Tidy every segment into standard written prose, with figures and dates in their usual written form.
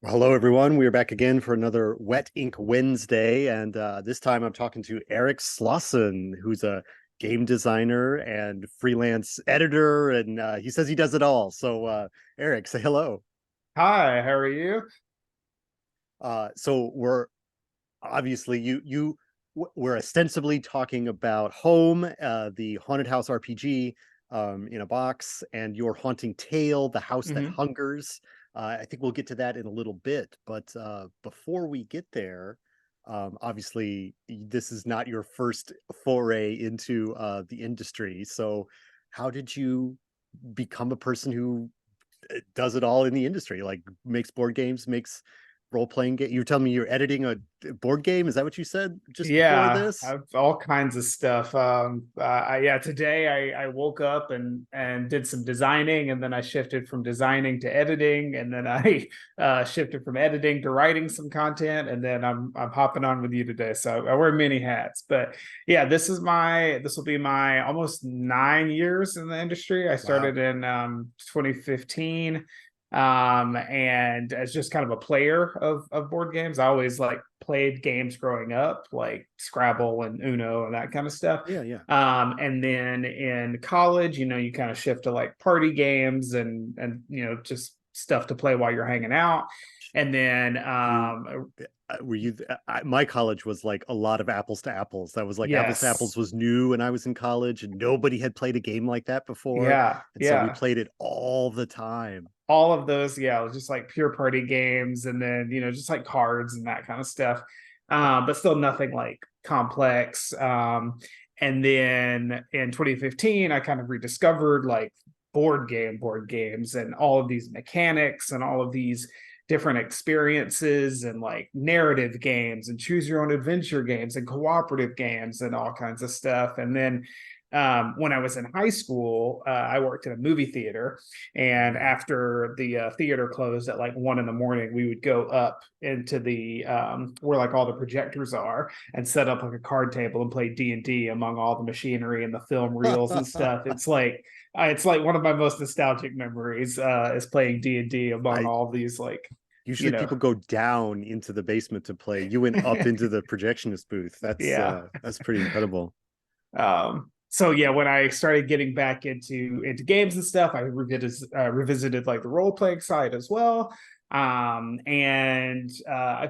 Well, hello, everyone. We are back again for another Wet Ink Wednesday. And this time I'm talking to Eric Slauson, who's a game designer and freelance editor. And he says he does it all. So, Eric, say hello. Hi, how are you? So we're obviously we're ostensibly talking about Home, the haunted house RPG in a box, and your haunting tale, the house that hmm hungers. I think we'll get to that in a little bit, but before we get there, obviously this is not your first foray into the industry. So, how did you become a person who does it all in the industry? Like makes board games, makes role playing game. You're telling me you're editing a board game? Is that what you said just before Yeah, this? I've all kinds of stuff. Yeah, today I woke up and did some designing, and then I shifted from designing to editing, and then I shifted from editing to writing some content, and then I'm hopping on with you today. So I wear many hats, but yeah, this will be my almost 9 years in the industry. I Wow. started in 2015. And as just kind of a player of board games, I always like played games growing up, like Scrabble and Uno and that kind of stuff. Yeah, yeah. And then in college, you kind of shift to like party games and just stuff to play while you're hanging out. And then You were you my college was like a lot of apples to apples. That was like apples to apples yes, was new when I was in college and nobody had played a game like that before. yeah, And so we yeah. played it all the time. All of those, yeah, it was just like pure party games, and then just like cards and that kind of stuff, but still nothing like complex. And then in 2015 I kind of rediscovered like board games and all of these mechanics and all of these different experiences and like narrative games and choose your own adventure games and cooperative games and all kinds of stuff. And then when I was in high school, I worked in a movie theater, and Right. after the theater closed at like 1 in the morning, we would go up into the where like all the projectors are and set up like a card table and play D&D among all the machinery and the film reels and stuff. It's like one of my most nostalgic memories is playing D&D among I all these like you Usually know people go down into the basement to play. You went up into the projectionist booth. yeah. That's pretty incredible. So yeah, when I started getting back into games and stuff, I revisited like the role playing side as well. And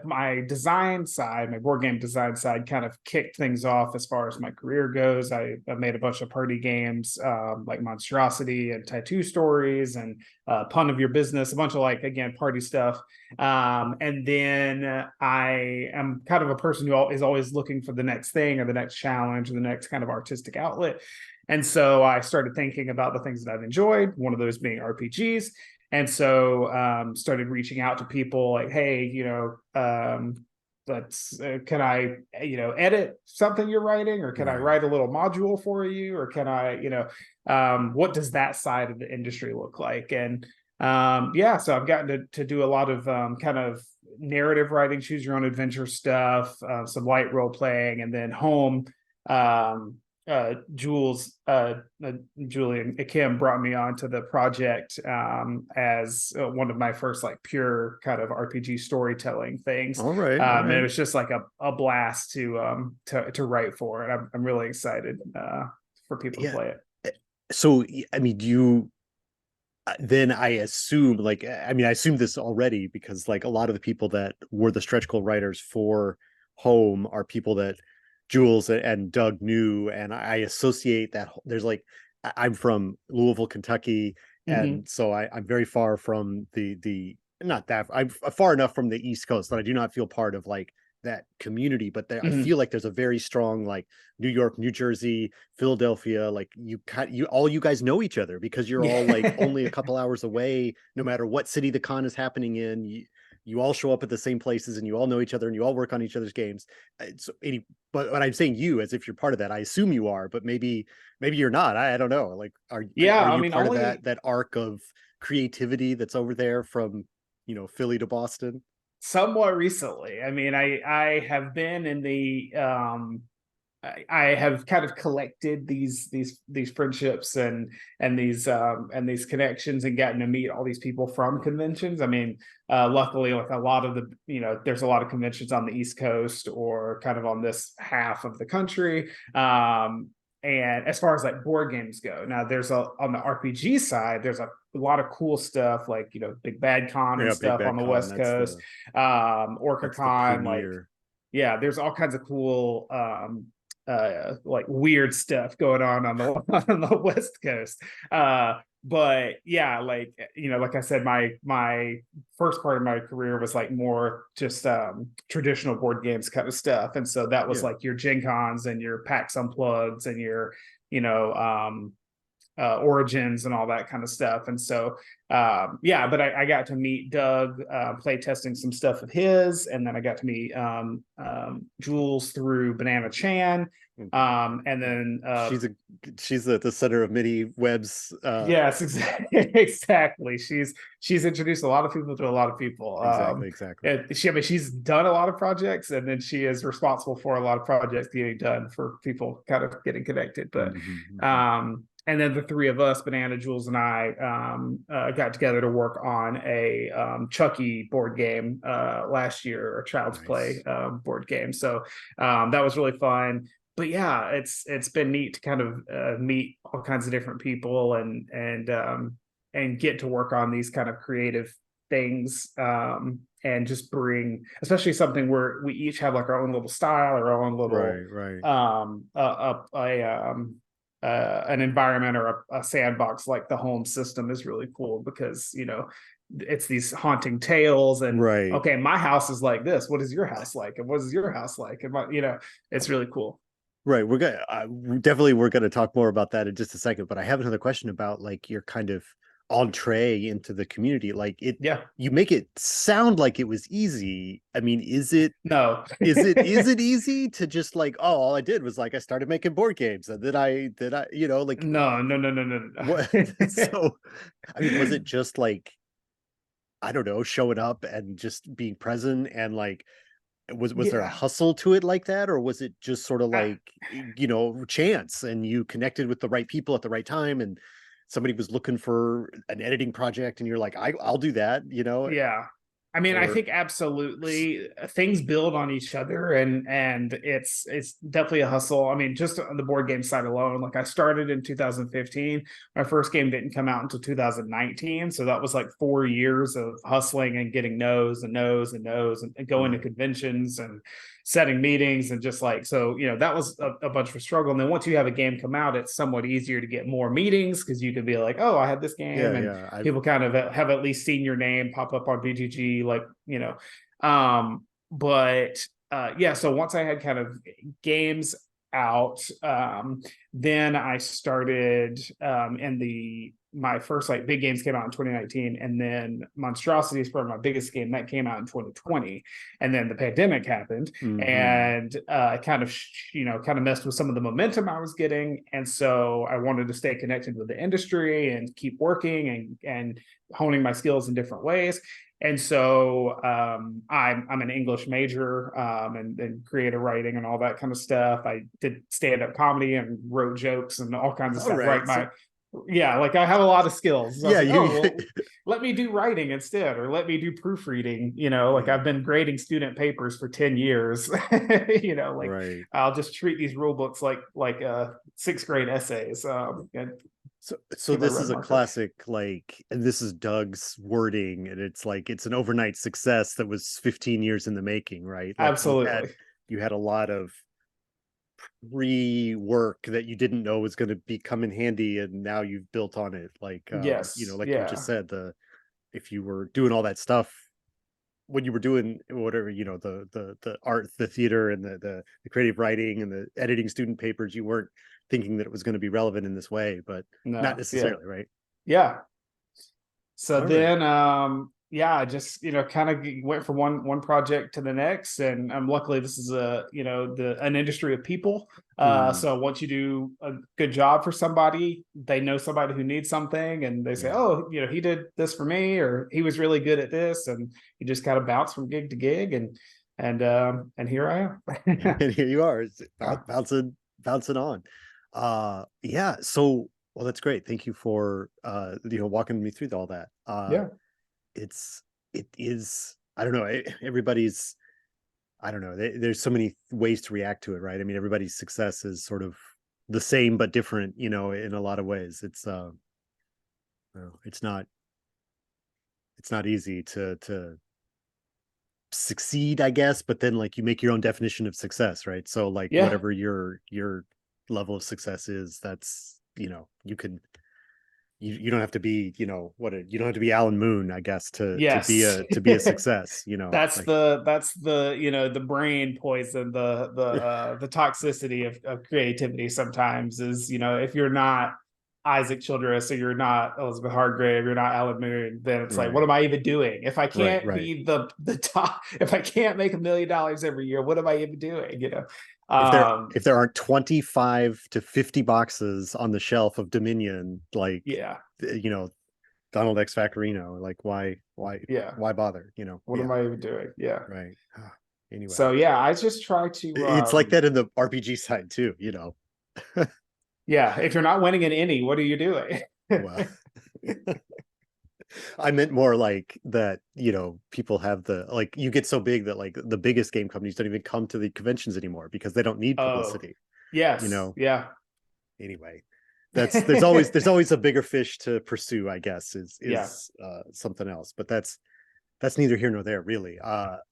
my design side, my board game design side, kind of kicked things off as far as my career goes. I made a bunch of party games like MonsDRAWsity and Tattoo Stories and Pun of Your Business, a bunch of like again party stuff. And then I am kind of a person who is always looking for the next thing or the next challenge or the next kind of artistic outlet. And so I started thinking about the things that I've enjoyed, one of those being RPGs. And so started reaching out to people like, hey, let's can I edit something you're writing, or can I Right. write a little module for you, or can I what does that side of the industry look like? And yeah, so I've gotten to do a lot of kind of narrative writing, choose your own adventure stuff, some light role playing, and then home. Um, Jules, Julian Kim brought me onto the project as one of my first like pure kind of RPG storytelling things. All right. All And it right. was just like a blast to write for, and I'm really excited for people to Yeah. play it. Eh, So, I mean, do you then I assume like I assume this already because like a lot of the people that were the stretch goal writers for Home are people that Jules and Doug knew, and I associate that there's like I'm from Louisville, Kentucky, Mm-hmm. and so I'm very far from the not that I'm far enough from the East Coast that I do not feel part of like that community, but there I Mm-hmm. feel like there's a very strong like New York, New Jersey, Philadelphia, like you all you guys know each other because you're all like Yeah. only a couple hours away, no matter what city the con is happening in. You all show up at the same places and you all know each other and you all work on each other's games. It's but when I'm saying you as if you're part of that, I assume you are, but maybe you're not. I don't know. Like Yeah, are I you mean, part of only that arc of creativity that's over there from, Philly to Boston? somewhat recently. I mean, I have been in the I have kind of collected these friendships and these connections and gotten to meet all these people from conventions. I mean, luckily, like a lot of the, there's a lot of conventions on the East Coast or kind of on this half of the country. And as far as like board games go, now there's on the RPG side, there's a lot of cool stuff like Big Bad Con and Yeah, Big stuff on Bad the Con. West Coast, Orca That's the Con, like premier. yeah, there's all kinds of cool like weird stuff going on the on the West Coast. But yeah, like like I said, my first part of my career was like more just traditional board games kind of stuff, and so that was Yeah. like your Gen Cons and your PAX Unplugs and your you know Origins and all that kind of stuff. And so yeah, but I got to meet Doug play testing some stuff of his, and then I got to meet Jules through Banana Chan, Mhm. and then She's the center of many webs. yes, exactly. She's introduced a lot of people to a lot of people. Exactly. I mean, she's done a lot of projects, and then she is responsible for a lot of projects getting done for people kind of getting connected. But Mhm. and then the three of us, Banana, Jules, and I, got together to work on a Chucky board game last year, a Child's Play Nice. board game. So that was really fun. But yeah, it's been neat to kind of meet all kinds of different people and get to work on these kind of creative things, and just bring, especially something where we each have like our own little style or our own little Right. an environment or a sandbox. Like the home system is really cool because it's these haunting tales, and Right. okay, my house is like this, what is your house like, and what is your house like, and it's really cool. Right. We're gonna talk more about that in just a second, but I have another question about like your kind of entree into the community. Like Yeah. you make it sound like it was easy. I mean, No. is it easy to just like, oh, all I did was like I started making board games and then I, like what No. so I mean, was it just like, I don't know, showing up and just being present and like was there a Yeah. hustle to it like that, or was it just sort of I, like, chance and you connected with the right people at the right time and somebody was looking for an editing project and you're like, I'll do that, yeah. I mean, I or think absolutely things build on each other, and it's definitely a hustle. I mean, just on the board game side alone, like I started in 2015. My first game didn't come out until 2019, so that was like 4 years of hustling and getting no's and no's and no's and going to right. conventions and setting meetings, and just like, so that was a bunch of a struggle. And then once you have a game come out, it's somewhat easier to get more meetings because you can be like, oh, I had this game, and Yeah, I've people kind of have at least seen your name pop up on BGG, like but yeah. So once I had kind of games out, then I started in the my first like big games came out in 2019, and then MonsDRAWsity is probably my biggest game that came out in 2020, and then the pandemic happened, mhm. and kind of kind of messed with some of the momentum I was getting, and so I wanted to stay connected with the industry and keep working and honing my skills in different ways. And so I'm an English major, and creative writing and all that kind of stuff. I did stand up comedy and wrote jokes and all kinds of All stuff. Right, right. So my yeah, like I have a lot of skills. So I was yeah, like, you oh well, let me do writing instead, or let me do proofreading. Like yeah, I've been grading student papers for 10 years. Like right. I'll just treat these rule books like sixth grade essays, and So get my this red is a marker. classic, like, and this is Doug's wording, and it's like it's an overnight success that was 15 years in the making, right? Like Absolutely. you had a lot of rework that you didn't know was going to be come in handy, and now you've built on it. Like, Yes. like you just Yeah. said, the if you were doing all that stuff when you were doing whatever, the art, the theater, and the creative writing and the editing student papers, you weren't thinking that it was going to be relevant in this way, but not No. Yeah. necessarily, right? Yeah. So All right. then yeah, I just kind of went from one project to the next, and luckily this is a the an industry of people. Hmm. So once you do a good job for somebody, they know somebody who needs something, and they say, Yeah. oh, he did this for me, or he was really good at this, and you just kind of bounce from gig to gig. And and here I am. And here you are, Uh, bouncing on. Yeah. So, well, that's great. Thank you for walking me through all that. yeah. It's it is. I don't know. Everybody's. I don't know. There's so many ways to react to it, right? I mean, everybody's success is sort of the same but different, in a lot of ways. Well, it's not easy to succeed, I guess, but then like you make your own definition of success, right? So like Yeah. whatever your level of success is, that's you can you don't have to be you don't have to be Alan Moon, I guess, to be Yes. a success, That's like the the brain poison, the toxicity of creativity sometimes is, if you're not Isaac Childress or you're not Elizabeth Hargrave, you're not Alan Moon, then it's like, what right, am I even doing? If I right, can't right. be the top, if I can't make $1 million every year, what am I even doing? If there Um, if there aren't 25 to 50 boxes on the shelf of Dominion, like yeah, Donald X Factorino, like yeah. why bother, What yeah, am I even doing? Yeah. right. Anyway, So yeah, I just try to it's like that in the RPG side too. yeah, if you're not winning in any, what are you doing? Well, I meant more like that, people have like you get so big that like the biggest game companies don't even come to the conventions anymore because they don't need Oh, publicity, you yes. know. Yeah. Anyway, there's always a bigger fish to pursue, I guess, Yeah. is something else, but that's neither here nor there really.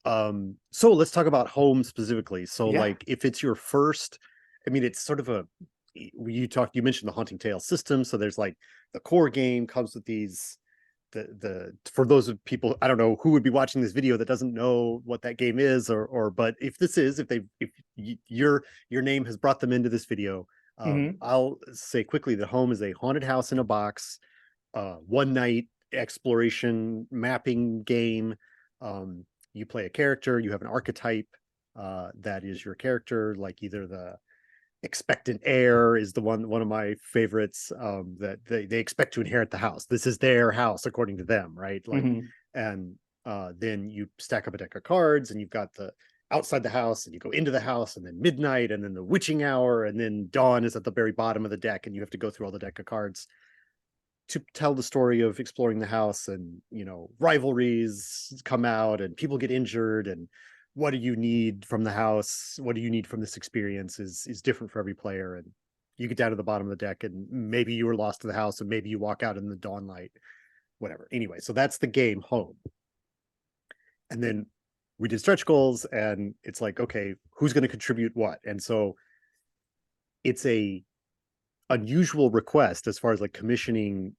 So let's talk about home specifically. So Yeah. like if it's your first, I mean, it's sort of you mentioned the Haunting Tale system, so there's like the core game comes with these the for those of people, I don't know who would be watching this video that doesn't know what that game is, or but if your name has brought them into this video, Hmm. I'll say quickly that home is a haunted house in a box, one night exploration mapping game. You play a character, you have an archetype that is your character, like either the expectant heir is the one of my favorites, that they expect to inherit the house. This is their house according to them, right? Like, Hmm. and then you stack up a deck of cards and you've got the outside the house and you go into the house and then midnight and then the witching hour and then dawn is at the very bottom of the deck and you have to go through all the deck of cards to tell the story of exploring the house, and rivalries come out and people get injured, and what do you need from the house, what do you need from this experience is different for every player, and you get down to the bottom of the deck and maybe you were lost to the house and maybe you walk out in the dawn light, whatever. Anyway, so that's the game home. And then we did stretch goals and it's like, okay, who's going to contribute what? And so it's a unusual request as far as like commissioning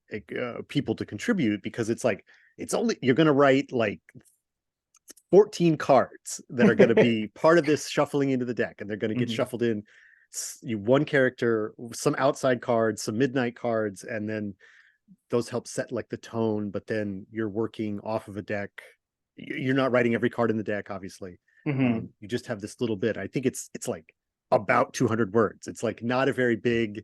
people to contribute, because it's like it's only you're going to write like 14 cards that are going to be part of this shuffling into the deck, and they're going to get Hmm. shuffled in. You one character, some outside cards, some midnight cards, and then those help set like the tone, but then you're working off of a deck. You're not writing every card in the deck, obviously. Hmm. You just have this little bit. I think it's like about 200 words. It's like not a very big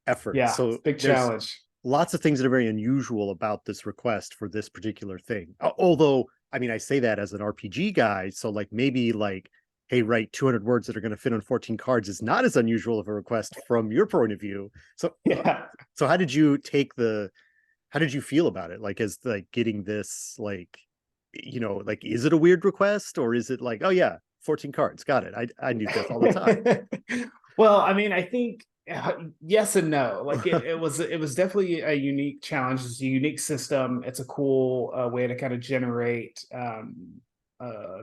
effort. Yeah. It's So a big there's challenge. lots of things that are very unusual about this request for this particular thing. Although, I mean, I say that as an RPG guy, so like maybe like, hey, write 200 words that are going to fit on 14 cards is not as unusual of a request from your point of view. So, Yeah. so how did you feel about it? Like, as like getting this, like, like, is it a weird request or is it like, oh yeah, 14 cards, got it. I do this all the time. Well, I mean, I think yes and no. Like it was definitely a unique challenge. It's a unique system. It's a cool way to kind of generate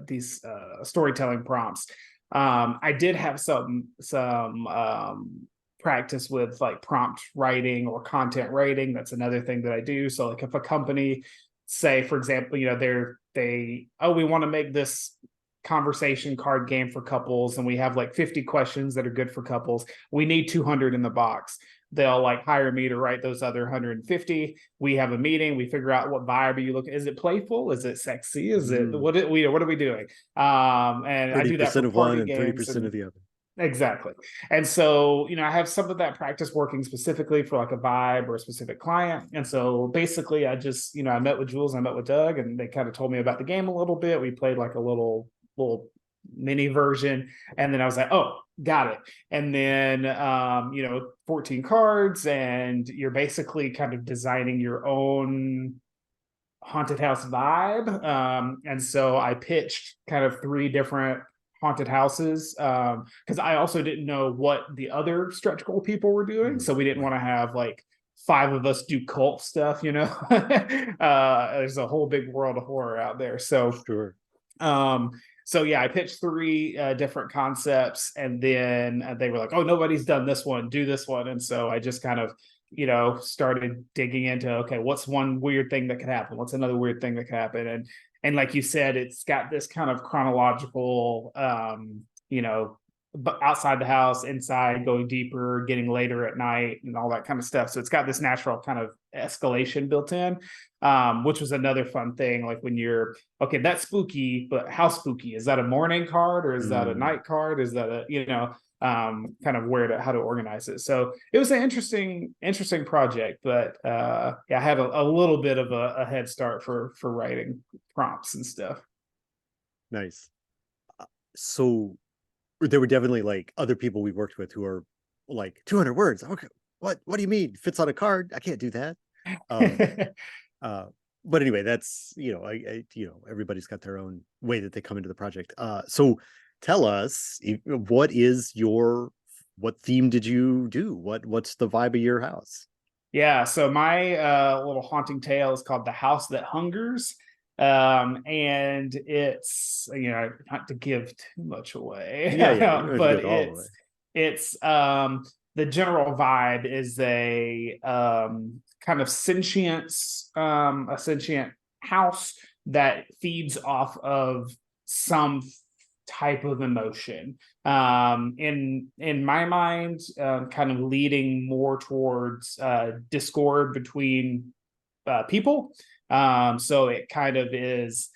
these storytelling prompts. I did have some practice with like prompt writing or content writing. That's another thing that I do. So like if a company, say for example, we want to make this conversation card game for couples and we have like 50 questions that are good for couples, we need 200 in the box. They'll like hire me to write those other 150. We have a meeting, we figure out what vibe are you looking, is it playful, is it sexy, is it Mm, what are we doing? And I do that 30% for of one party and games 30% and of the other. exactly. And so, I have some of that practice working specifically for like a vibe or a specific client. And so basically I just, I met with Jules, I met with Doug, and they kind of told me about the game a little bit. We played like a little mini version. And then I was like, oh, got it. And then 14 cards, and you're basically kind of designing your own haunted house vibe. And so I pitched kind of 3 different haunted houses, because I also didn't know what the other stretch goal people were doing, so we didn't Right. want to have like 5 of us do cult stuff. There's a whole big world of horror out there. Sure. Um, so yeah, I pitched 3 different concepts, and then they were like, "Oh, nobody's done this one. Do this one." And so I just kind of, started digging into, okay, what's one weird thing that could happen? What's another weird thing that could happen? And like you said, it's got this kind of chronological, but outside the house, inside, going deeper, getting later at night, and all that kind of stuff. So it's got this natural kind of escalation built in, which was another fun thing. Like when you're, okay, that's spooky, but how spooky? Is that a morning card, or is that a Mm. night card? Is that a, kind of how to organize it. So it was an interesting project, but yeah, I had a little bit of a head start for writing prompts and stuff. Nice. So there were definitely like other people we worked with who are like 200 words. Okay, what do you mean? Fits on a card? I can't do that. Um, uh, but anyway, that's everybody's got their own way that they come into the project. So tell us, what theme did you do? What's the vibe of your house? Yeah, so my little haunting tale is called The House That Hungers. And it's, not to give too much away, Yeah, yeah, you don't have to give but it all away. it's the general vibe is a kind of a sentient house that feeds off of some type of emotion, in my mind, kind of leading more towards discord between people. So it kind of is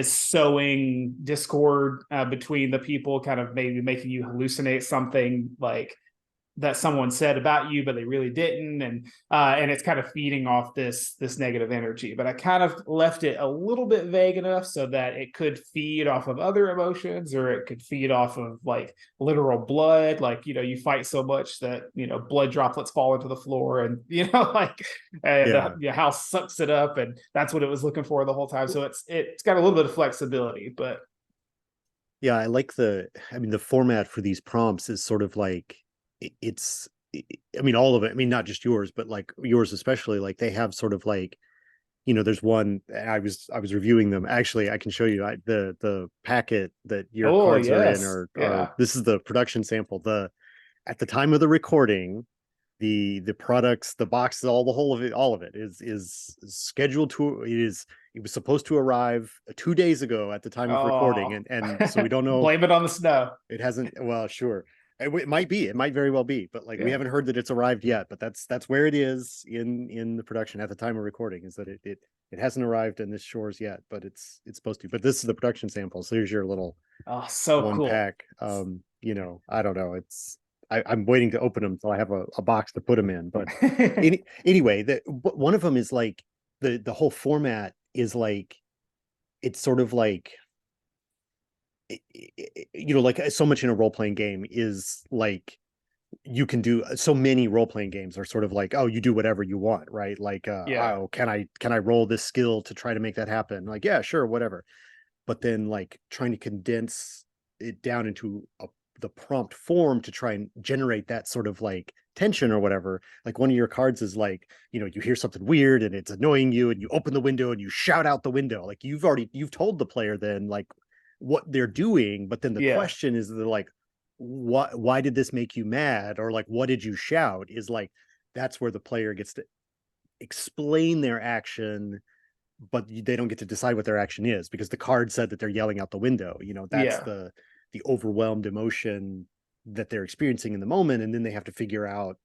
sowing discord between the people, kind of maybe making you hallucinate something like that someone said about you, but they really didn't, and it's kind of feeding off this negative energy. But I kind of left it a little bit vague enough so that it could feed off of other emotions, or it could feed off of like literal blood, like you fight so much that blood droplets fall into the floor, and like Yeah. the house sucks it up, and that's what it was looking for the whole time. So it's got a little bit of flexibility, but Yeah, I like the format for these prompts is sort of like it's I mean all of it. I mean not just yours, but like yours especially, like they have sort of like, there's one I was reviewing them. Actually, I can show you the packet that your oh cards are in yes, are yeah. this is the production sample. The At the time of the recording, the products, the boxes, all the whole of it, all of it is scheduled to it was supposed to arrive 2 days ago at the time of recording, Oh, and so we don't know. blame it on the snow. It hasn't. Well, sure, it might be. It might very well be, but like we Yeah. haven't heard that it's arrived yet. But that's where it is in the production at the time of recording, is that it hasn't arrived in this shores yet, but it's supposed to. But this is the production sample. So here's your little Oh, so one cool. pack. I don't know. I'm waiting to open them until I have a box to put them in. But anyway, one of them is like the whole format is like it's sort of like like so much in a role-playing game is like you can do so many role-playing games are sort of like, oh, you do whatever you want, right? Like Yeah. oh, can I roll this skill to try to make that happen? Like, yeah, sure, whatever. But then like trying to condense it down into the prompt form to try and generate that sort of like tension or whatever. Like one of your cards is like, you hear something weird and it's annoying you, and you open the window and you shout out the window. Like you've told the player then like what they're doing, but then the Yeah. question is, they're like, why did this make you mad, or like what did you shout, is like that's where the player gets to explain their action, but they don't get to decide what their action is because the card said that they're yelling out the window. That's Yeah. the overwhelmed emotion that they're experiencing in the moment, and then they have to figure out,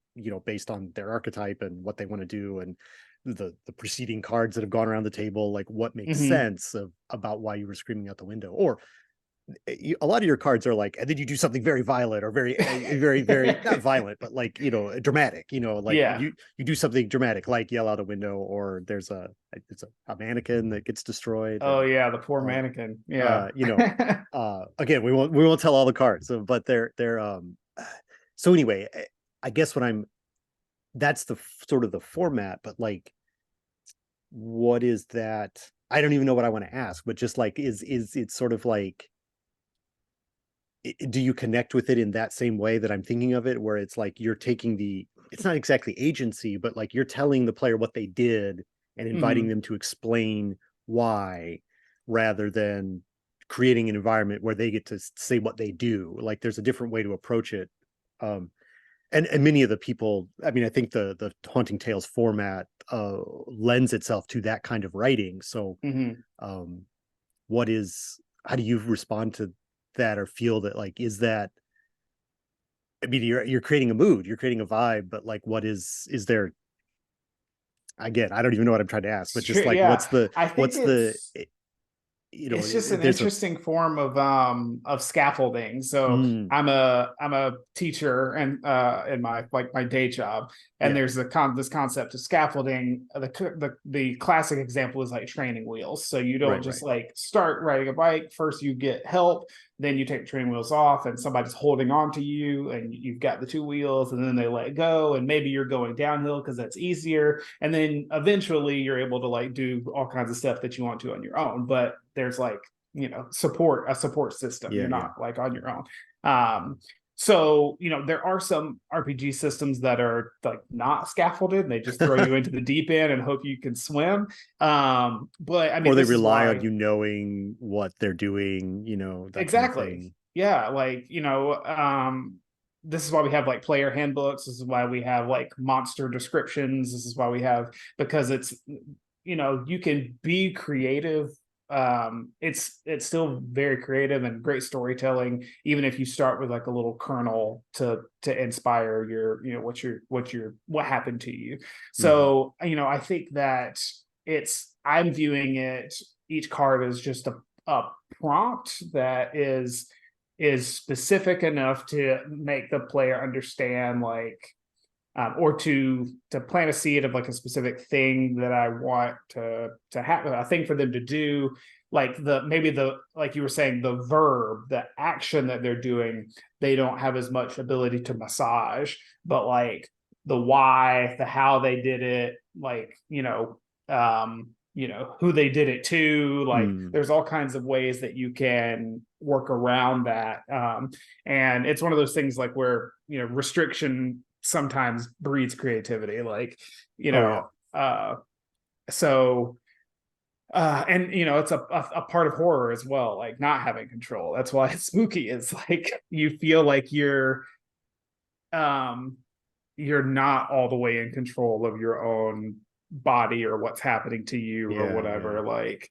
based on their archetype and what they want to do, and the preceding cards that have gone around the table, like what makes Hmm. sense about why you were screaming out the window. Or a lot of your cards are like, and then you do something very violent or very, very, very not violent, but like, dramatic. Like Yeah. you do something dramatic, like yell out a window, or it's a mannequin that gets destroyed, Oh and yeah, the poor uh, mannequin. Yeah. again, we won't tell all the cards, so, but they're so anyway, I guess what I'm that's the sort of the format, but like, what is that? I don't even know what I want to ask, but just like, is it sort of like, do you connect with it in that same way that I'm thinking of it, where it's like you're taking it's not exactly agency, but like you're telling the player what they did and inviting Hmm. them to explain why, rather than creating an environment where they get to say what they do. Like there's a different way to approach it. Um, and many of the people, I mean, I think the Haunting Tales format lends itself to that kind of writing. So Hmm. um, what is how do you respond to that, or feel that, like, is that, I mean, you're creating a mood, you're creating a vibe, but like, is there, again, I don't even know what I'm trying to ask, but just like, Yeah, I think what's the it's just an there's a interesting form of scaffolding. So mm, I'm a teacher and in my like my day job, and yeah, there's this concept of scaffolding. The classic example is like training wheels. So you don't right, just right, like start riding a bike. First you get help, then you take the training wheels off and somebody's holding on to you and you've got the two wheels, and then they let go, and maybe you're going downhill because that's easier, and then eventually you're able to like do all kinds of stuff that you want to on your own, but there's like a support system. yeah, You're yeah, not like on your own. So there are some RPG systems that are like not scaffolded, they just throw you into the deep end and hope you can swim. But I mean, or they this is rely on why. you knowing what they're doing, that kind of Exactly. thing. Yeah, like this is why we have like player handbooks, this is why we have like monster descriptions, this is why we have, because it's you can be creative. It's still very creative and great storytelling, even if you start with like a little kernel to inspire your what happened to you. Hmm. So I think that I'm viewing it, each card is just a prompt that is specific enough to make the player understand, like or to plant a seed of like a specific thing that I want to happen, a thing for them to do, like maybe like you were saying, the verb, the action that they're doing, they don't have as much ability to massage, but like the why, the how they did it, like who they did it to, like Mm. there's all kinds of ways that you can work around that. And it's one of those things like where restriction sometimes breeds creativity, like you Oh yeah. know so and it's a part of horror as well, like not having control. That's why it's spooky, is like you feel like um you're not all the way in control of your own body or what's happening to you or Yeah, yeah, whatever. Like,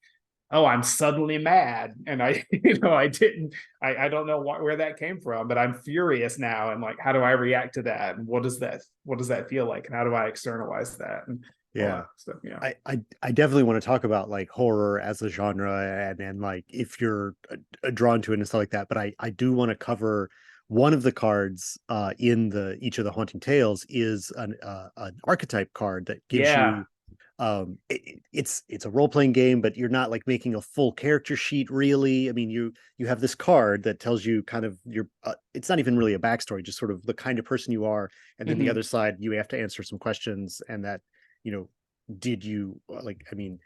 oh, I'm suddenly mad, and I I didn't, I don't know where that came from, but I'm furious now, and like, how do I react to that, and what does that feel like, and how do I externalize that, and all yeah. that stuff. Yeah. I definitely want to talk about like horror as a genre, and like if you're drawn to it and stuff like that. But I do want to cover one of the cards in the each of the Haunting Tales is an archetype card that gives Yeah. you it's a role-playing game, but you're not like making a full character sheet really. I mean, you have this card that tells you kind of your it's not even really a backstory, just sort of the kind of person you are, and then the Hmm. other side you have to answer some questions, and that you know did you like, I mean,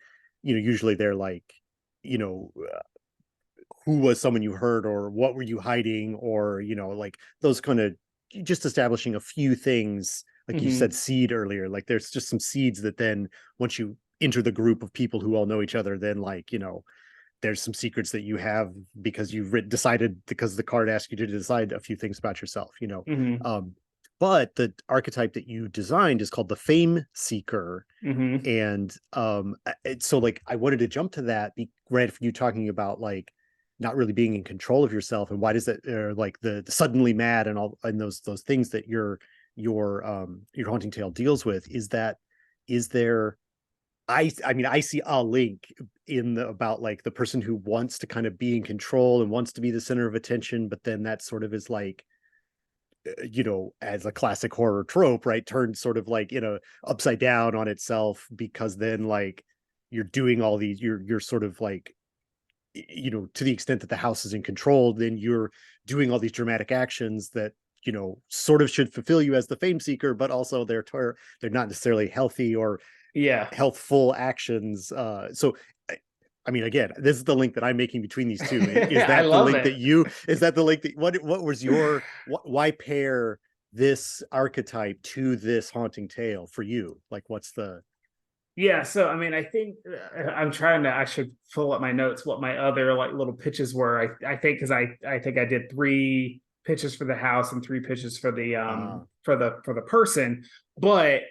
usually they're like, you know who was someone you hurt, or what were you hiding, or like those kind of, just establishing a few things, like you said Hmm. seed earlier, like there's just some seeds that then once you enter the group of people who all know each other, then like there's some secrets that you have because you've decided, because the card asks you to decide a few things about yourself. Hmm. um but the archetype that you designed is called the Fame Seeker. Hmm. And so like I wanted to jump to that, right, for you talking about like not really being in control of yourself, and why does that, like the suddenly mad and all, and those things that your Haunting Tale deals with, is that, is there I mean, I see a link in the about like the person who wants to kind of be in control and wants to be the center of attention, but then that sort of is like, as a classic horror trope, right? Turned sort of like, upside down on itself, because then like you're doing all these, you're sort of like, to the extent that the house is in control, then you're doing all these dramatic actions that, sort of should fulfill you as the fame seeker, but also they're not necessarily healthy or Yeah. healthful actions. So I mean, again, this is the link that I'm making between these two. Is I that the love link it. that you? Is that the link that? What was your? Why pair this archetype to this haunting tale for you? Like, what's the? Yeah, so I mean, I think I'm trying to. I should pull up my notes. What my other like little pitches were. I think because I think I did three pitches for the house and three pitches Uh, for the person. But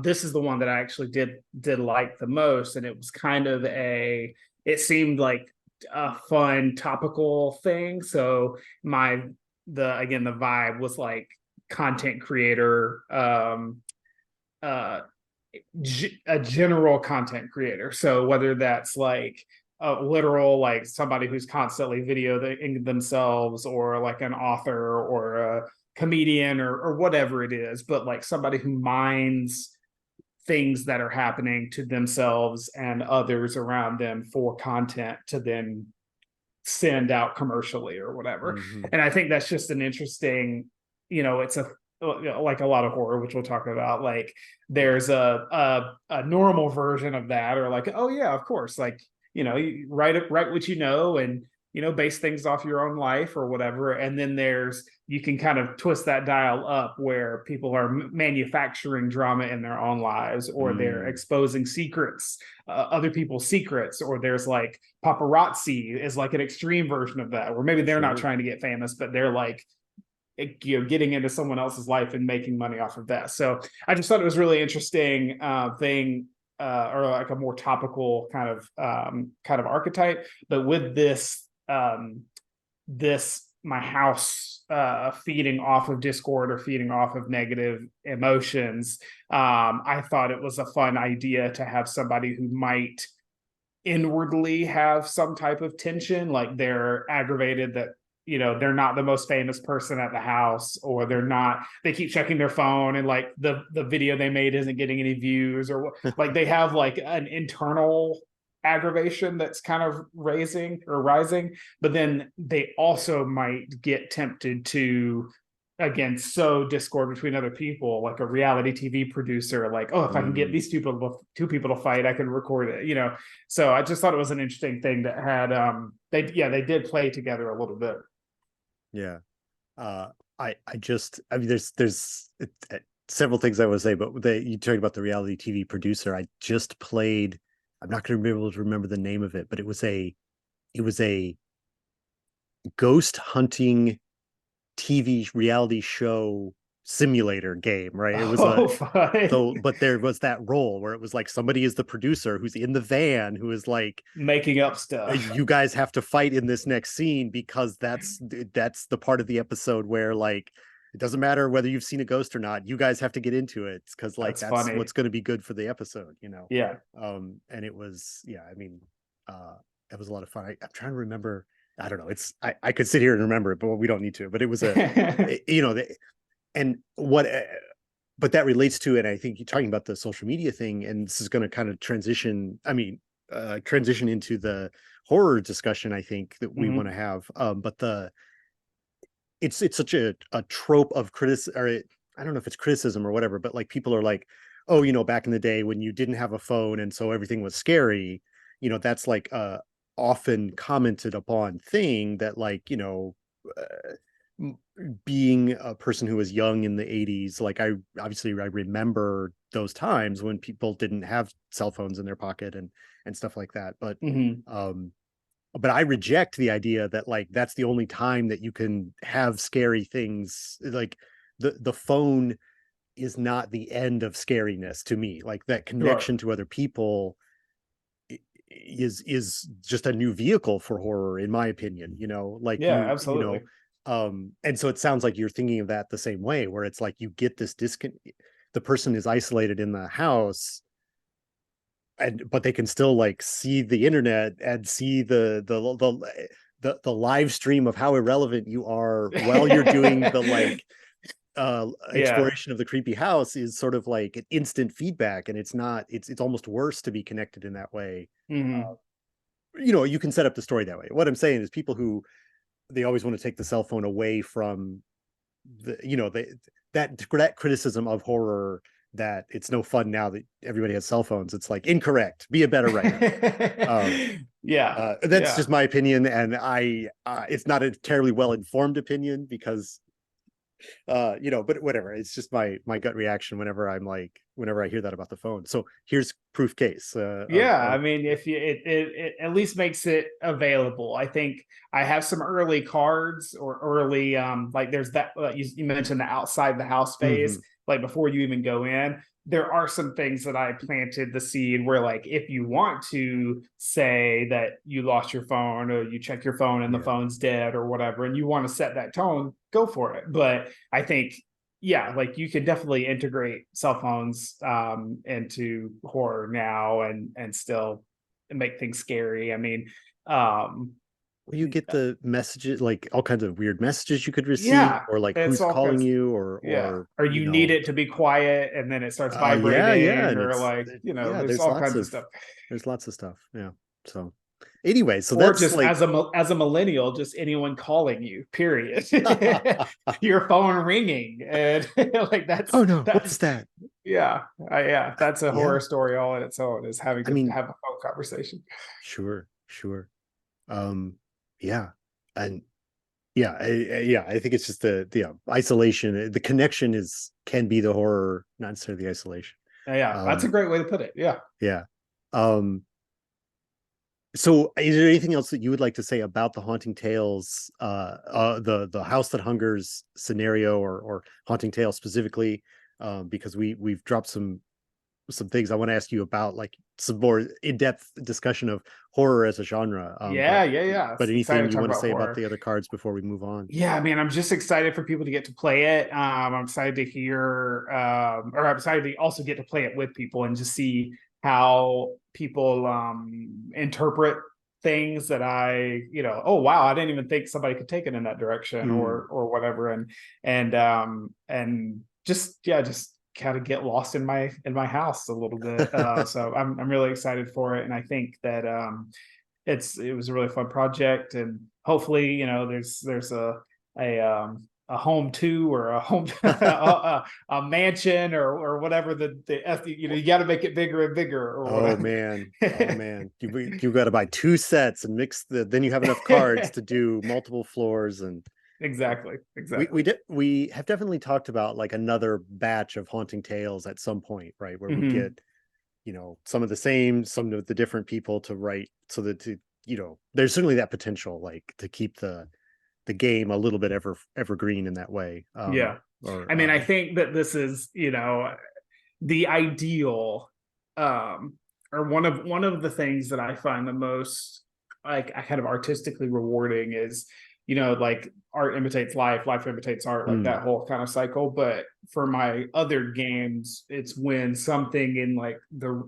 this is the one that I actually did like the most, and it was kind of a. It seemed like a fun topical thing. So the vibe was like content creator uh a general content creator. So whether that's like a literal, like somebody who's constantly videoing themselves, or like an author or a comedian or whatever it is, but like somebody who minds things that are happening to themselves and others around them for content to then send out commercially or whatever. mhm. And I think that's just an interesting, it's a like a lot of horror, which we'll talk about. Like Yeah. there's a normal version of that, or like, oh yeah, of course, like you write what and base things off your own life or whatever. And then you can kind of twist that dial up where people are manufacturing drama in their own lives, or they're Mm, exposing secrets, other people's secrets, or there's like paparazzi is like an extreme version of that, where maybe they're not sure. trying to get famous, but they're like getting into someone else's life and making money off of that. So I just thought it was really interesting thing, or like a more topical kind of archetype. But with this my house feeding off of discord or feeding off of negative emotions, I thought it was a fun idea to have somebody who might inwardly have some type of tension, like they're aggravated that they're not the most famous person at the house, or they keep checking their phone and like the video they made isn't getting any views, or like they have like an internal aggravation that's kind of rising, but then they also might get tempted to again sow discord between other people, like a reality TV producer, like, oh, if I can get Mm, these two people to fight, I can record it. So I just thought it was an interesting thing that had they did play together a little bit. yeah. Uh, I mean, there's several things I would say, but you talked about the reality TV producer. I just played. I'm not going to be able to remember the name of it, but it was a ghost hunting TV reality show simulator game, right? It was Oh, fun. but there was that role where it was like somebody is the producer who's in the van who is like, Making up stuff. you guys have to fight in this next scene, because that's the part of the episode where like it doesn't matter whether you've seen a ghost or not, you guys have to get into it, because like That's that's funny. what's going to be good for the episode. Yeah. And it was, yeah, I mean, it was a lot of fun. I'm trying to remember. I don't know, I could sit here and remember it, but we don't need to. But it was and what but that relates to it. I think you're talking about the social media thing, and this is going to kind of transition into the horror discussion, I think, that we want Hmm. to have. But it's such a trope of criticism, or I don't know if it's criticism or whatever, but like people are like, oh, back in the day when you didn't have a phone and so everything was scary, that's like often commented upon thing that like, being a person who was young in the 80s, like I remember those times when people didn't have cell phones in their pocket and stuff like that. Hmm. Um but I reject the idea that like that's the only time that you can have scary things. Like the phone is not the end of scariness to me. Like that Sure. connection to other people is just a new vehicle for horror, in my opinion. Like Yeah, absolutely. and so it sounds like you're thinking of that the same way, where it's like you get this the person is isolated in the house, but they can still like see the internet and see the live stream of how irrelevant you are while you're doing the like Yeah. exploration of the creepy house is sort of like an instant feedback, and it's not, it's almost worse to be connected in that way. Hmm. You know, you can set up the story that way. What I'm saying is people who they always want to take the cell phone away from the, you know, that criticism of horror, that it's no fun now that everybody has cell phones. It's like incorrect. Be a better writer. Um, Yeah. that's Yeah. just my opinion, and it's not a terribly well informed opinion because you know, but whatever. It's just my gut reaction whenever I'm like, whenever I hear that about the phone. So here's proof case Yeah, I of mean, yeah. if you it at least makes it available. I think I have some early cards or early like there's that you mentioned the outside the house phase, Mm-hmm. like before you even go in. There are some things that I planted the seed where, like, if you want to say that you lost your phone or you check your phone and the Yeah. phone's dead or whatever, and you want to set that tone, go for it. But I think, yeah, like you could definitely integrate cell phones into horror now and still make things scary. I mean, um Well, you get the messages, like all kinds of weird messages you could receive, yeah, or like it's who's all calling kinds. you, Yeah, or or you you need know, it to be quiet and then it starts yeah, yeah, vibrating, and or like, yeah, there's all kinds of stuff. there's lots of stuff. Yeah. So anyway, so Or that's just like as a millennial, just anyone calling you, period. Your phone ringing, and like oh no, what that's is that? yeah, yeah, that's a Yeah. horror story all in its own, is having I to mean, have a phone conversation. sure, sure. Yeah. And yeah, yeah, I think it's just the isolation, the connection is can be the horror, not necessarily the isolation. Yeah, that's a Um, great way to put it. Yeah. yeah. Um, so is there anything else that you would like to say about the Haunting Tales, the House That Hungers scenario, or Haunting Tales specifically? Because we've dropped some things I want to ask you about, like some more in-depth discussion of horror as a genre. Yeah, yeah, yeah. But anything Excited to you talk want to about say about horror. the other cards before we move on? Yeah, I mean, I'm just excited for people to get to play it. I'm excited to hear, or I'm excited to also get to play it with people and just see how people interpret things that oh wow, I didn't even think somebody could take it in that direction, Mm. or whatever, and just, yeah, just kind of get lost in my house a little bit. So I'm really excited for it, and I think that it was a really fun project, and hopefully, there's a home two, or a home a mansion, or whatever you got to make it bigger and bigger or Oh whatever. man. Oh man. You got to buy two sets and mix then you have enough cards to do multiple floors. And yeah. Exactly, We exactly. did we have definitely talked about like another batch of Haunting Tales at some point, right? Where we Hmm. get, you know, some of the same, some of the different people to write, so that you know, there's certainly that potential, like to keep the game a little bit evergreen in that way. Yeah, Or I mean, I think that this is, the ideal, um or one of the things that I find the most, like, I kind of artistically rewarding is, like, art imitates life, life imitates art, like mm, that whole kind of cycle. But for my other games, it's when something in, like,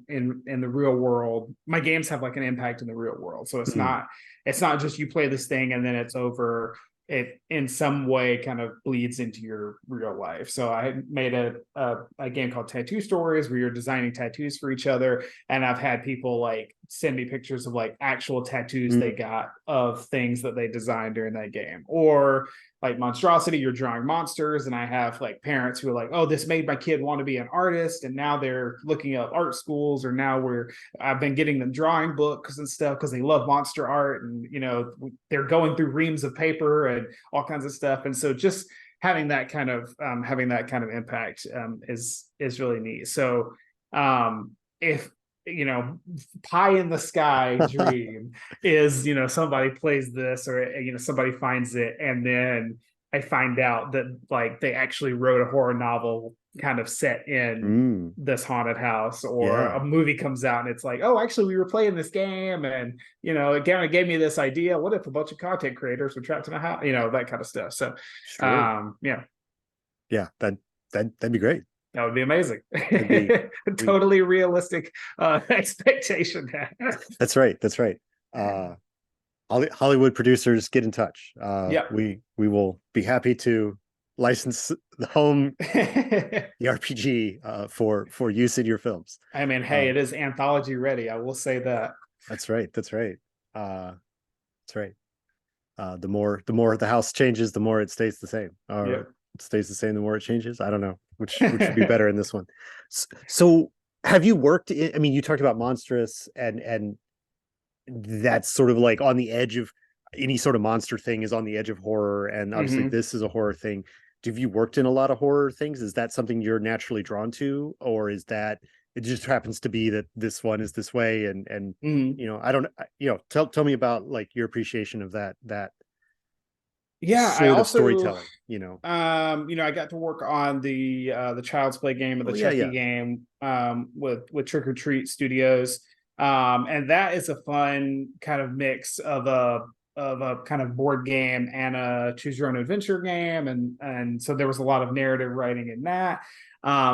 in the real world, my games have like an impact in the real world. So mm, it's not just you play this thing and then it's over. It in some way kind of bleeds into your real life. So I made a game called Tattoo Stories, where you're designing tattoos for each other, and I've had people like send me pictures of like actual tattoos they mm. got of things that they designed during that game. Or like MonsDRAWsity, you're drawing monsters, and I have like parents who are like, oh, this made my kid want to be an artist, and now they're looking up art schools, or now I've been getting them drawing books and stuff because they love monster art, and they're going through reams of paper and all kinds of stuff. And so just having that kind of impact, is really neat. So, if, pie in the sky dream is, somebody plays this, or somebody finds it, and then I find out that, like, they actually wrote a horror novel kind of set in Mm, this haunted house, or yeah, a movie comes out and it's like, oh, actually we were playing this game, and it kind of gave me this idea, what if a bunch of content creators were trapped in a house, that kind of stuff. So sure. yeah. Yeah, that'd be great. That would be amazing. It'd be we Totally realistic expectation. that's right. That's right. Hollywood producers, get in touch. Yeah. We will be happy to license the home the RPG for use in your films. I mean, hey, Uh, it is anthology ready. I will say that. that's right. That's right. That's right. The more the house changes, the more it stays the same, Yeah. or it stays the same the more it changes. I don't know which would be better in this one. So have you worked in, I mean, you talked about monstrous, and that's sort of like on the edge of any sort of monster thing is on the edge of horror, and obviously Hmm. this is a horror thing. Have you worked in a lot of horror things? Is that something you're naturally drawn to, or is that it just happens to be that this one is this way, and Hmm. I don't, tell me about like your appreciation of that Yeah, I sort of also storytelling. I got to work on the Child's Play game of the Oh yeah, Chucky yeah. game with Trick or Treat Studios. And that is a fun kind of mix of a kind of board game and a choose your own adventure game, and so there was a lot of narrative writing in that.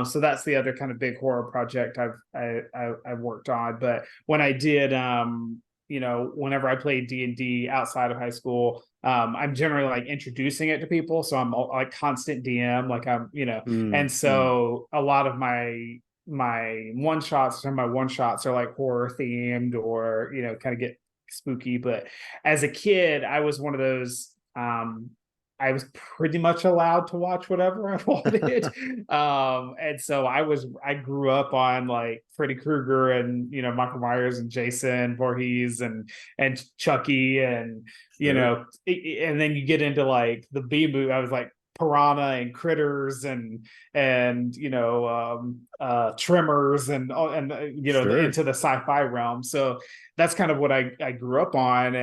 So that's the other kind of big horror project I've worked on. But when I did whenever I played D&D outside of high school, I'm generally like introducing it to people, so I'm like constant DM, like and Mm, mm. so a lot of my one shots, some of my one shots are like horror themed, or kind of get spooky. But as a kid, I was one of those, I was pretty much allowed to watch whatever I wanted. And so I grew up on like Freddy Krueger and Michael Myers and Jason Voorhees and Chucky, and Sure. and then you get into like the B movie. I was like Piranha and Critters and Tremors and Sure. into the sci-fi realm. So that's kind of what I grew up on,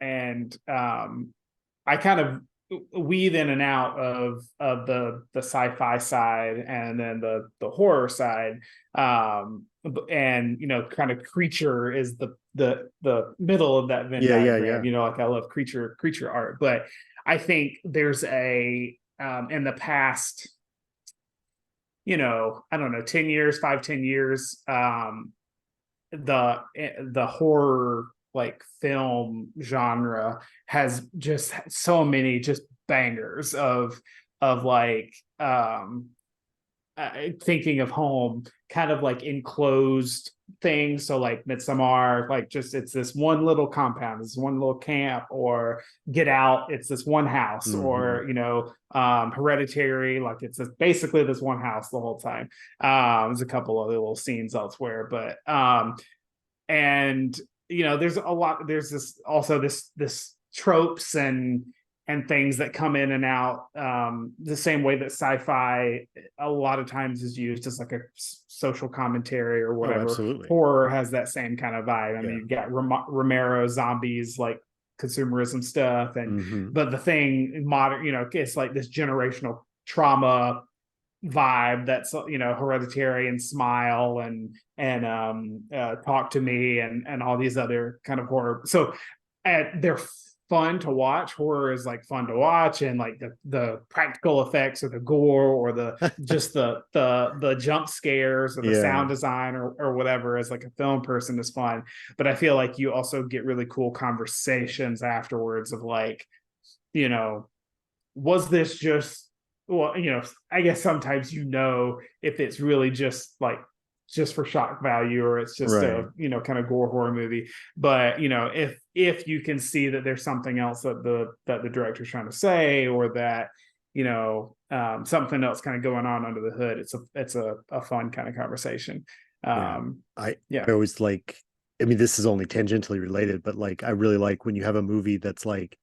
and I kind of weave in and out of the sci-fi side and then the horror side. And kind of creature is the middle of that Venn Yeah, yeah, diagram. yeah. Like I love creature art, but I think there's a in the past, I don't know, 10 years, 5, 10 years, the horror like film genre has just so many just bangers of like thinking of home, kind of like enclosed things. So like Midsommar, like just it's this one little compound, this one little camp, or Get Out, it's this one house, Hmm. or Hereditary, like it's basically this one house the whole time. There's a couple other little scenes elsewhere, but and there's a lot, there's this also this tropes and things that come in and out, the same way that sci-fi a lot of times is used as like a social commentary or Oh, whatever. absolutely. Horror has that same kind of vibe. I mean, Yeah. you've got Romero zombies, like consumerism stuff, and Hmm. but the thing modern, it's like this generational trauma vibe that's Hereditary and Smile and Talk to Me and all these other kind of horror. So they're fun to watch. Horror is like fun to watch, and like the practical effects or the gore or the just the jump scares or the Yeah. sound design or whatever as like a film person is fun. But I feel like you also get really cool conversations afterwards of like, you know was this just, well, I guess sometimes if it's really just for shock value, or it's just a Right. kind of gore horror movie. But if you can see that there's something else that the director's trying to say, or that something else kind of going on under the hood, it's a fun kind of conversation. Yeah. um I yeah. I always like, I mean, this is only tangentially related, but like I really like when you have a movie that's like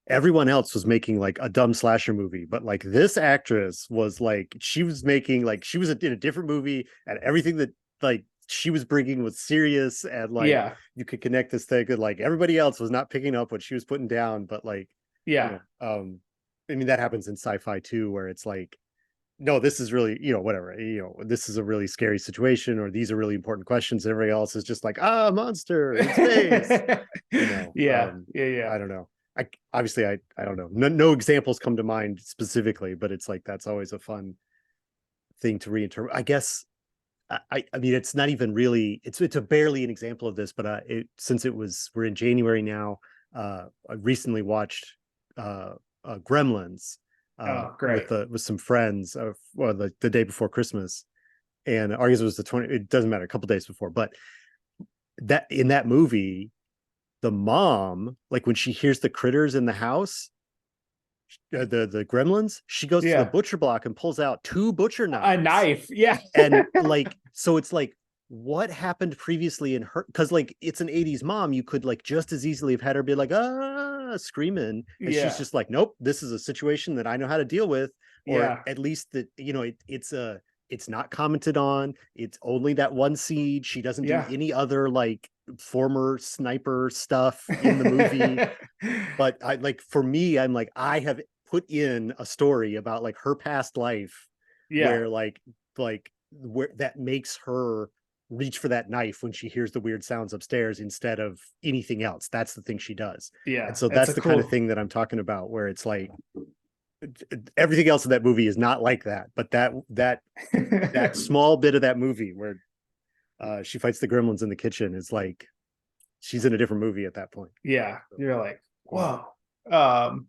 everyone else was making like a dumb slasher movie, but like this actress was like, she was making like, she was in a different movie, and everything that like she was bringing was serious, and like Yeah. you could connect this thing, and like everybody else was not picking up what she was putting down. But like, you Yeah. know um I mean, that happens in sci-fi too, where it's like, no, this is really, whatever, this is a really scary situation, or these are really important questions, and everybody else is just like, monster in space. Yeah. Yeah. I don't know. Obviously I don't know. No examples come to mind specifically, but it's like that's always a thing to reinterpret. I guess I mean it's not even really it's a barely an example of this, but since we're in January now, I recently watched Gremlins Oh, great. with some friends well, the day before Christmas, and I guess it was the 20. It doesn't matter, a couple days before, but that in that movie, the mom, like when she hears the critters in the house, the gremlins, she goes to the Yeah. butcher block and pulls out two butcher A knives. knife. Yeah. And like, so it's like, what happened previously in her? Because like it's an 80s mom, you could like just as easily have had her be like, screaming, and she's Yeah. just like, nope, this is a situation that I know how to deal with, or Yeah. at least that, it's not commented on. It's only that one scene. She doesn't do Yeah. any other like former sniper stuff in the movie. But I like, for me, I'm like, I have put in a story about like her past life Yeah. where like where that makes her reach for that knife when she hears the weird sounds upstairs instead of anything else. That's the thing she does. And Yeah. so It's that's a the kind of cool. thing that I'm talking about, where it's like everything else in that movie is not like that, but that small bit of that movie where she fights the gremlins in the kitchen is like she's in a different movie at that point. Yeah. So, You're like, yeah. whoa.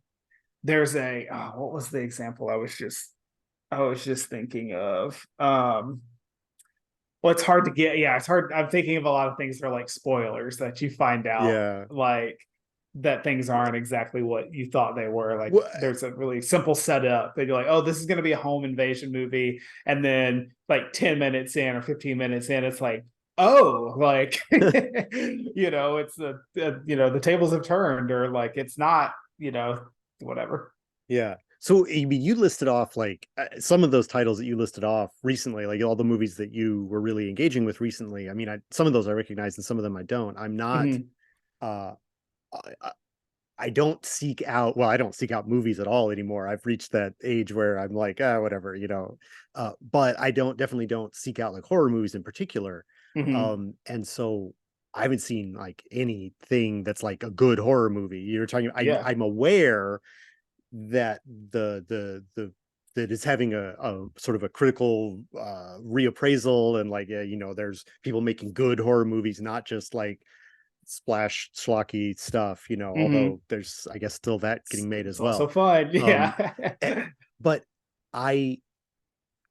There's what was the example I was just thinking of? Well, it's hard to get. Yeah, it's hard. I'm thinking of a lot of things that are like spoilers that you find out, Yeah. like that things aren't exactly what you thought they were. Like Well, there's a really simple setup that you're like, oh, this is going to be a home invasion movie, and then like 10 minutes in or 15 minutes in, it's like, oh, like it's the tables have turned, or like it's not, whatever. yeah. So, I mean, you listed off like some of those titles that you listed off recently, like all the movies that you were really engaging with recently. I mean, some of those I recognize and some of them I don't. I'm not, Hmm. uh, I, I don't seek out, well, I don't seek out movies at all anymore. I've reached that age where I'm like, whatever, but I definitely don't seek out like horror movies in particular. Hmm. And so I haven't seen like anything that's like a good horror movie. You're talking, Yeah. I'm aware that that is having a sort of a critical reappraisal, and like there's people making good horror movies, not just like splash schlocky stuff, Hmm. although there's I guess still that getting made It's as also well. fun. um Yeah. eh, but i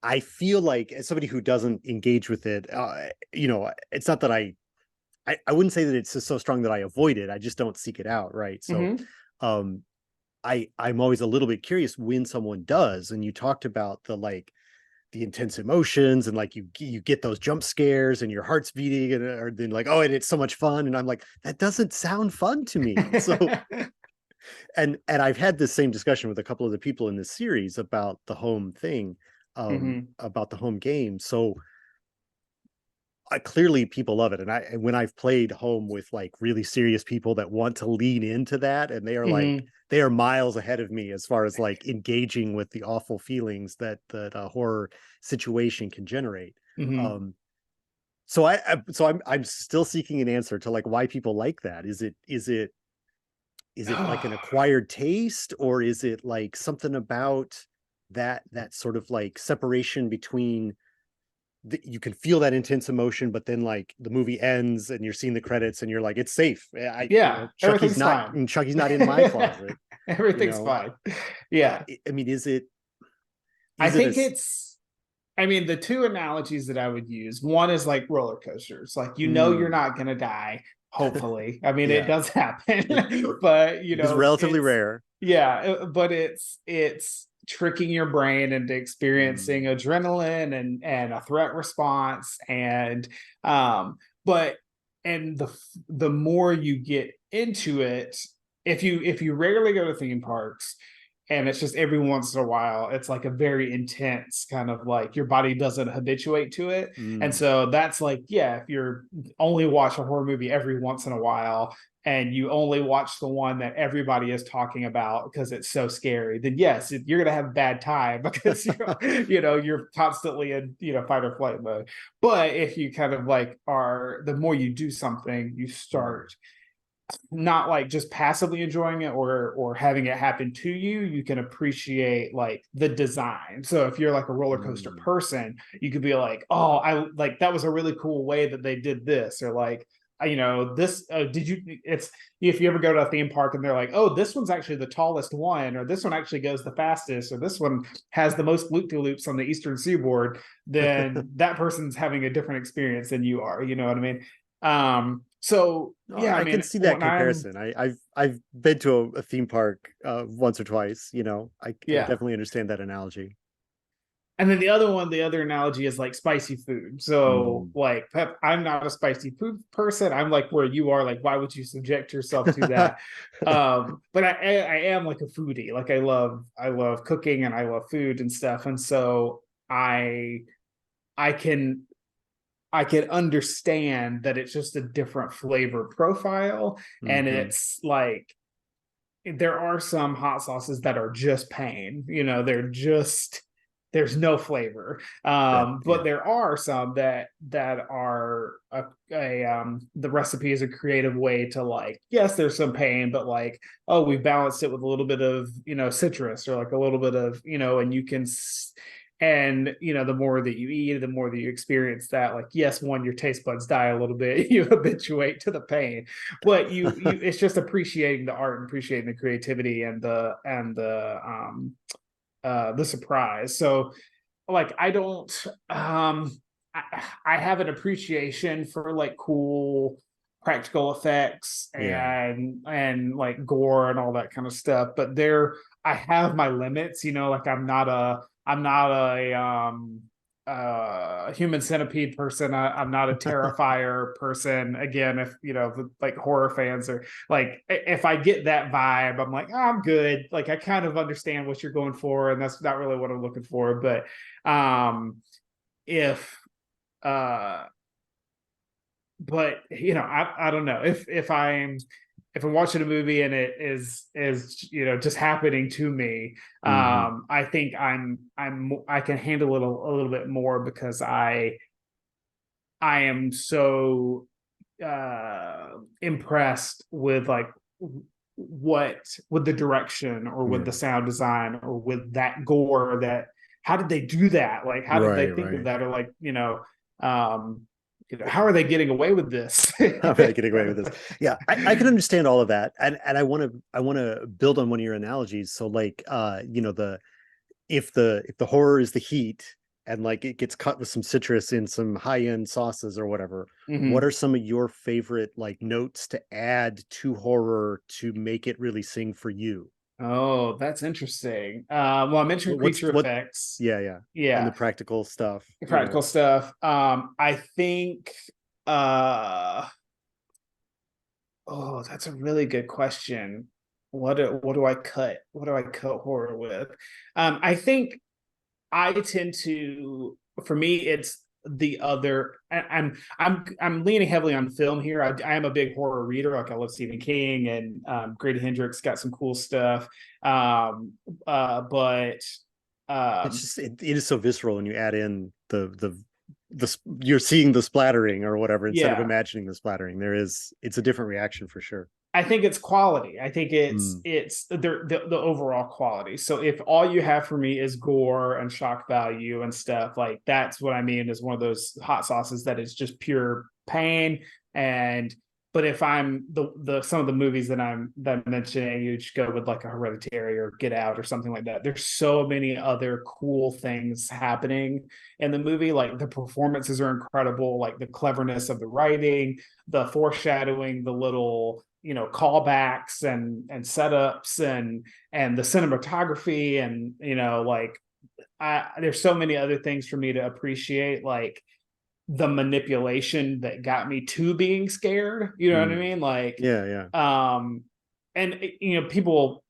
I feel like, as somebody who doesn't engage with it, it's not that I wouldn't say that it's just so strong that I avoid it. I just don't seek it out, right? So Hmm. um I'm always a little bit curious when someone does. And you talked about the intense emotions, and like you get those jump scares and your heart's beating, and or then like, oh, and it's so much fun, and I'm like, that doesn't sound fun to me. So, and I've had this same discussion with a couple of the people in this series about the home thing, Hmm. about the home game. So clearly people love it, and when I've played home with like really serious people that want to lean into that, and Hmm. they are miles ahead of me as far as like engaging with the awful feelings that a horror situation can generate. Hmm. um so I'm still seeking an answer to like why people like that. Is it like an acquired taste, or is it like something about that sort of like separation between you can feel that intense emotion, but then like the movie ends and you're seeing the credits and you're like, it's safe. Yeah, everything's fine. Chucky's not in my closet, you Everything's know. fine. Yeah. I mean, I is it a think I mean, the two analogies that I would use, one is like roller coasters. Like, you're mm, not going to die, hopefully. I mean, it yeah, does it, happen, but it is relatively it's, rare. yeah, but it's tricking your brain into experiencing Mm, adrenaline and a threat response. And, but, and the more you get into it, if you rarely go to theme parks, and it's just every once in a while, it's like a very intense kind of, like, your body doesn't habituate to it. And mm, so that's like, yeah, if you're only watch a horror movie every once in a while, and you only watch the one that everybody is talking about because it's so scary, then yes, you're going to have a bad time because you're constantly in fight or flight mode. But if you kind of like the more you do something, you mm, start not like just passively enjoying it or having it happen to you. You can appreciate like the design. So if you're like a roller coaster Mm. person, you could be like, oh, I like that was a really cool way that they did this, or like, this did you it's if you ever go to a theme park and they're like, oh, this one's actually the tallest one, or this one actually goes the fastest, or this one has the most loop-de-loops on the eastern seaboard, then that person's having a different experience than you are, you know what I mean? So No, yeah, I I can mean, see that when I'm comparison. I've been to a theme park once or twice. I can yeah. definitely understand that analogy. And then the other analogy is like spicy food. So Mm. like I'm not a spicy food person. I'm like where you are, like, why would you subject yourself to that? But I am like a foodie. Like I love cooking and I love food and stuff. And so I I can I can understand that it's just a different flavor profile. And Hmm. it's like there are some hot sauces that are just pain. They're just there's no flavor. That, But yeah. there are some that are the recipe is a creative way to, like, yes, there's some pain, but like, oh, we balanced it with a little bit of citrus, or like a little bit of and you can and the more that you eat, the more that you experience that, like, yes, your taste buds die a little bit, you habituate to the pain, but you it's just appreciating the art and appreciating the creativity and the surprise. So like I don't I have an appreciation for like cool practical effects Yeah. and like gore and all that kind of stuff, but I have my limits, like I'm not a human centipede person. I'm not a terrifier person. Again, if like horror fans are like, if I get that vibe, I'm like, oh, I'm good. Like I kind of understand what you're going for, and that's not really what I'm looking for. But if uh but I don't know if I'm watching a movie and it is just happening to me. Hmm. I think I can handle it a little bit more because I am so impressed with like what with the direction or with Yeah. the sound design or with that gore. That How did they do that? Like, how did they Right. think of Right. that? Or like, um how are they getting away with this? How am I getting away with this? Yeah, I can understand all of that, and I want to build on one of your analogies. So like, the if the horror is the heat, and like it gets cut with some citrus in some high-end sauces or whatever, what Mhm. are some of your favorite like notes to add to horror to make it really sing for you? Oh, that's interesting. Well, I mentioned What's creature what? effects. Yeah, yeah, and the Yeah, practical stuff. practical stuff. I think uh oh, that's a really good question. What do I cut? What do I cut horror with? I think I tend to, for me, it's the other. I'm leaning heavily on film here. I am a big horror reader. Like I love Stephen King, and Grady Hendrix got some cool stuff. Um, but It's um, just it is so visceral when you add in you're seeing the splattering or whatever instead of yeah, imagining the splattering. It's a different reaction for sure. I think it's quality. I think Mm. it's the overall quality. So if all you have for me is gore and shock value and stuff, like that's what I mean is one of those hot sauces that is just pure pain. And but if I'm the some of the movies that I'm mentioning, you just go with like a Hereditary or Get Out or something like that. There's so many other cool things happening in the movie. Like the performances are incredible, like the cleverness of the writing, the foreshadowing, the little callbacks and setups and the cinematography, and like there's so many other things for me to appreciate, like the manipulation that got me to being scared, you know what I Mm. mean, like Yeah, yeah. um and people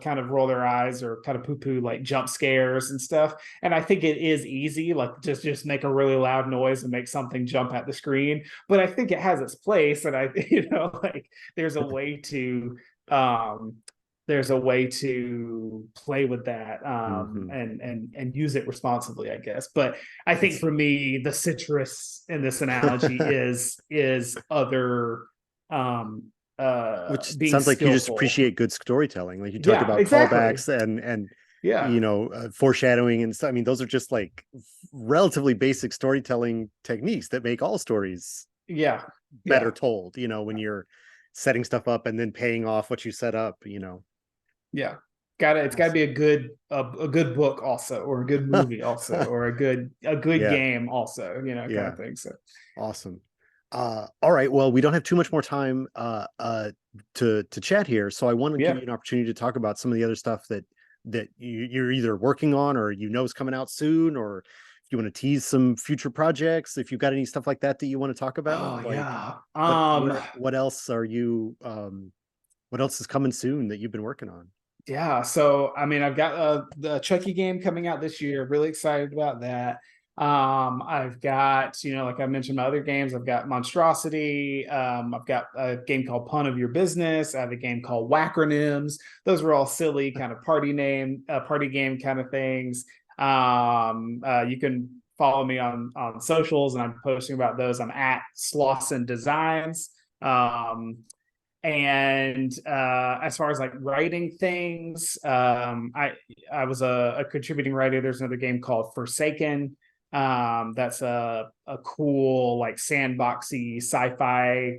kind of roll their eyes or kind of poo poo like jump scares and stuff, and I think it is easy, like just make a really loud noise and make something jump at the screen, but I think it has its place, and I like there's a way to um there's a way to play with that, Hmm. and use it responsibly, I guess. But I think It's for me, the citrus in this analogy is other, um Which being sounds like you just skillful. appreciate good storytelling. Like you talked Yeah, about exactly. callbacks and Yeah, foreshadowing and stuff. I mean, those are just like relatively basic storytelling techniques that make all stories yeah, better yeah, told, when you're setting stuff up and then paying off what you set up, yeah. Got to It's got to be Awesome. a good book also, or a good movie also, or a good Yeah, game also, kind yeah, of thing. So awesome. All right, well, we don't have too much more time to chat here, so I want to give yeah. you an opportunity to talk about some of the other stuff that you're either working on or is coming out soon, or if you want to tease some future projects, if you've got any stuff like that you want to talk about, Oh like yeah. what else are you what else is coming soon that you've been working on? Yeah, so I mean, I've got the Chucky game coming out this year. Really excited about that. I've got, like I mentioned, my other games. I've got MonsDRAWsity. I've got a game called Pun of Your Business. I have a game called Wackronyms. Those were all silly kind of party game kind of things. You can follow me on socials, and I'm posting about those. I'm at Slauson Designs. And as far as like writing things, I was a contributing writer. There's another game called Forsaken. That's a cool like sandboxy sci-fi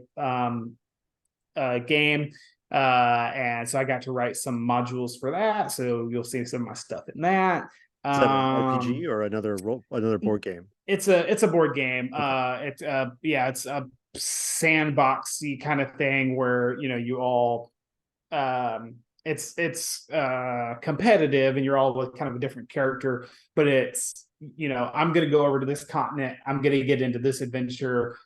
game. And so I got to write some modules for that. So you'll see some of my stuff in that. Is that an RPG Um, or another board game? it's a board game. Okay. It's a sandboxy kind of thing where you all it's competitive, and you're all with kind of a different character, but it's I'm going to go over to this continent, I'm going to get into this adventure,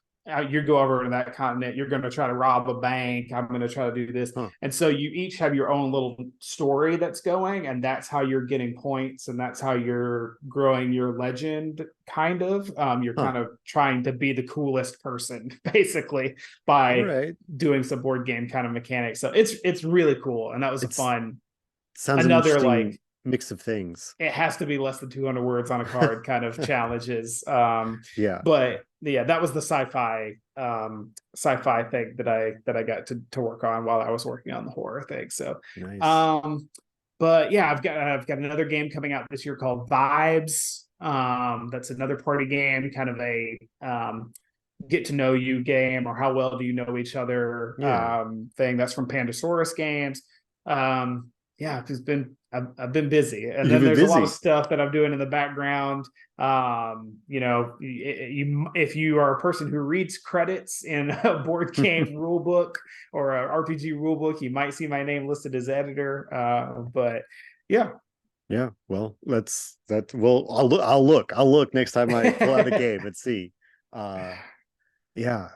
you go over to that continent, you're going to try to rob a bank, I'm going to try to do this. Huh. And so you each have your own little story that's going, and that's how you're getting points, and that's how you're growing your legend, kind of. You're Huh. kind of trying to be the coolest person basically All by right. doing some board game kind of mechanics. So it's really cool, and that was a It's fun, sounds an another interesting like, mix of things. it has to be less than 200 words on a card kind of challenges. Yeah. But yeah, that was the sci-fi thing that I got to work on while I was working on the horror thing. So Nice. um but yeah, I've got another game coming out this year called Vibes. That's another party game, kind of a get to know you game, or how well do you know each other Yeah. thing. That's from Pandasaurus Games. Yeah, I've been busy, and You've then been there's a lot of busy. stuff that I'm doing in the background. If you are a person who reads credits in a board game rule book or an RPG rule book, you might see my name listed as editor. But yeah. Yeah. Well, I'll look next time I pull out a game and see. Uh yeah.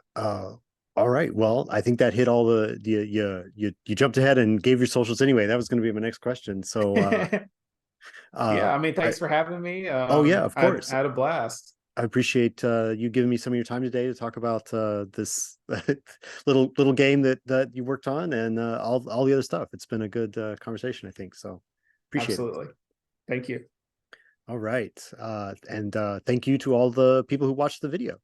All right. Well, I think that hit all you jumped ahead and gave your socials anyway. That was going to be my next question. So Yeah, I mean, I thanks for having me. oh yeah, of course. I had a blast. I appreciate you giving me some of your time today to talk about this little game that you worked on and all the other stuff. It's been a good conversation, I think. So appreciate it. Absolutely. Thank you. All right. And thank you to all the people who watched the video.